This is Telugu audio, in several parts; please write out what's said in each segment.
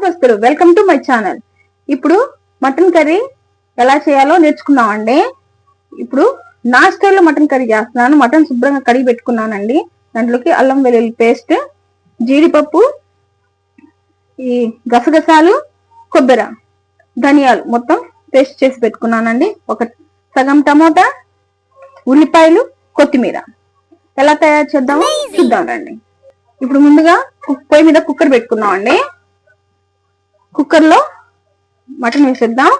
దోస్తులు వెల్కమ్ టు మై ఛానల్. ఇప్పుడు మటన్ కర్రీ ఎలా చేయాలో నేర్చుకున్నామండి. ఇప్పుడు నా స్టైల్లో మటన్ కర్రీ చేస్తున్నాను. మటన్ శుభ్రంగా కడిగి పెట్టుకున్నానండి. దాంట్లోకి అల్లం వెల్లుల్లి పేస్ట్, జీడిపప్పు, ఈ గసగసాలు, కొబ్బరి, ధనియాలు మొత్తం పేస్ట్ చేసి పెట్టుకున్నానండి. ఒక సగం టమోటా, ఉల్లిపాయలు, కొత్తిమీర. ఎలా తయారు చేద్దామో చూద్దాం రండి. ఇప్పుడు ముందుగా పొయ్యి మీద కుక్కర్ పెట్టుకున్నామండి. కుక్కర్ లో మటన్ వేసేద్దాం.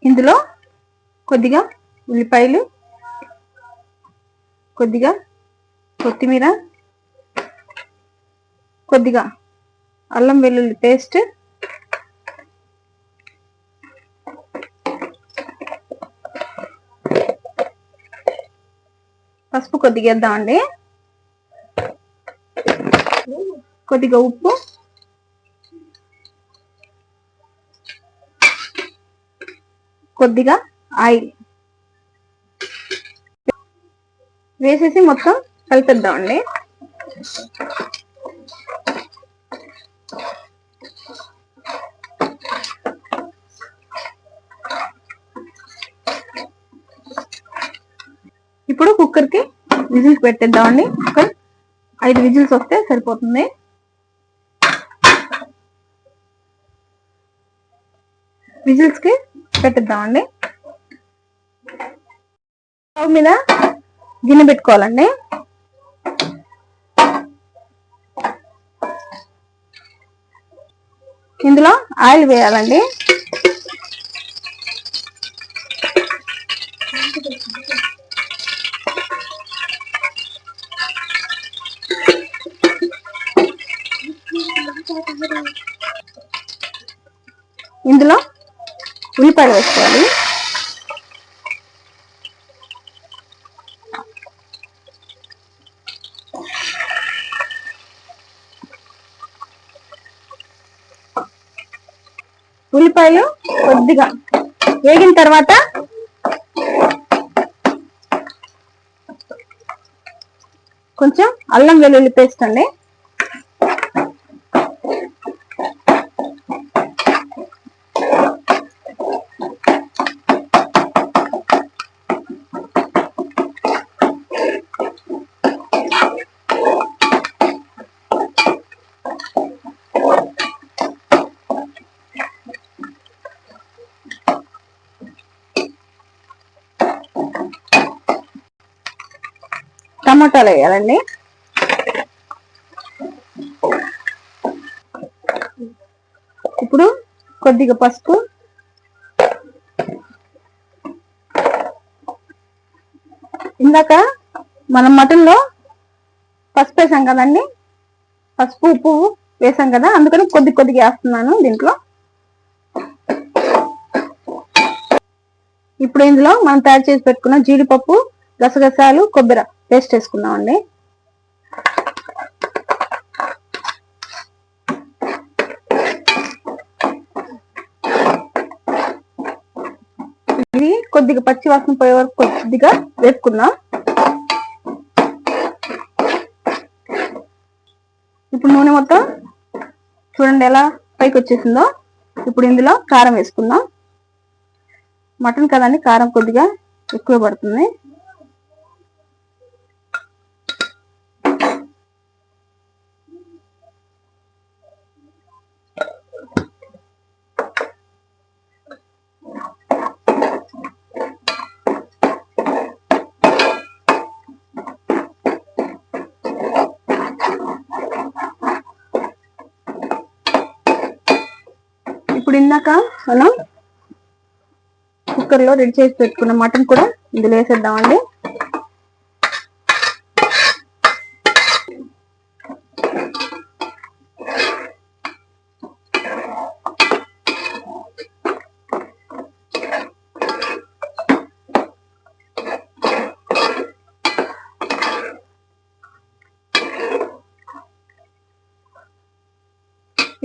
ఇందులో కొద్దిగా ఉల్లిపాయలు, కొద్దిగా కొత్తిమీర, కొద్దిగా అల్లం వెల్లుల్లి పేస్ట్, పసుపు కొద్దిగా వేద్దామండి, కొద్దిగా ఉప్పు, కొద్దిగా ఆయిల్ వేసేసి మొత్తం కలిపేద్దామండి. ఇప్పుడు కుక్కర్ కి విజిల్స్ పెట్టేద్దామండి. ఒక 5 విజిల్స్ వస్తే సరిపోతుంది. విజిల్స్ కి పెట్టేద్దామండి. స్టవ్ మీద గిన్నె పెట్టుకోవాలండి. ఇందులో ఆయిల్ వేయాలండి. ఇందులో ఉల్లిపాయలు వేసుకోవాలి. ఉల్లిపాయలు కొద్దిగా వేగిన తర్వాత కొంచెం అల్లం వెల్లుల్లి పేస్ట్ అండి. టమాటాలు వేయాలండి. ఇప్పుడు కొద్దిగా పసుపు, ఇందాక మనం మటన్ లో పసుపు వేసాం కదండి, పసుపు ఉప్పు వేసాం కదా, అందుకని కొద్దిగా వేస్తున్నాను దీంట్లో. ఇప్పుడు ఇందులో మనం తయారు చేసి పెట్టుకున్న జీడిపప్పు, గసగసాలు, కొబ్బరి పేస్ట్ వేసుకున్నామండి. ఇది కొద్దిగా పచ్చి వాసన పోయే వరకు కొద్దిగా వేసుకుందాం. ఇప్పుడు నూనె మొత్తం చూడండి ఎలా పైకి వచ్చేసిందో. ఇప్పుడు ఇందులో కారం వేసుకుందాం. మటన్ కదండి, కారం కొద్దిగా ఎక్కువ పడుతుంది. ఇప్పుడు ఇందాక మనం కుక్కర్ లో రెడీ చేసి పెట్టుకున్న మటన్ కూడా ఇందులో వేసేద్దామండి.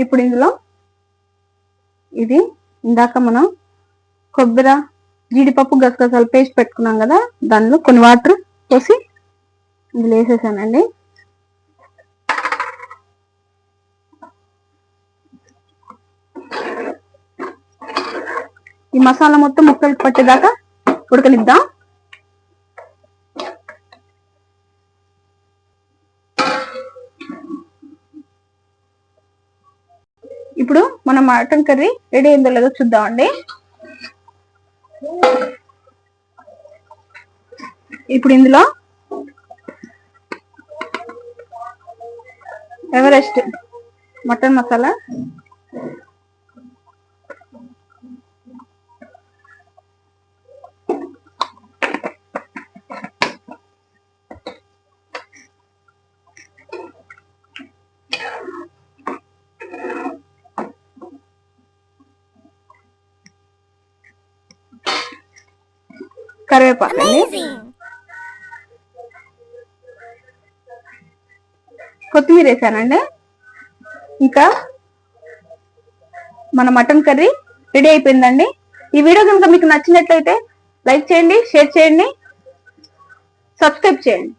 ఇప్పుడు ఇందులో ఇది ఇందాక మనం కొబ్బరి, జీడిపప్పు గసగసాలు పేస్ట్ పెట్టుకున్నాం కదా, దానిలో కొన్ని వాటర్ పోసి ఇందులో వేసేసానండి. ఈ మసాలా మొత్తం ముక్కలు పట్టేదాకా ఉడకనిద్దాం. ఇప్పుడు మన మటన్ కర్రీ రెడీ అయిందో లేదో చూద్దామండి. ఇప్పుడు ఇందులో ఎవరెస్ట్ మటన్ మసాలా, కరివేపాకండి, కొత్తిమీర వేసానండి. ఇంకా మన మటన్ కర్రీ రెడీ అయిపోయిందండి. ఈ వీడియో కనుక మీకు నచ్చినట్లయితే లైక్ చేయండి, షేర్ చేయండి, సబ్స్క్రైబ్ చేయండి.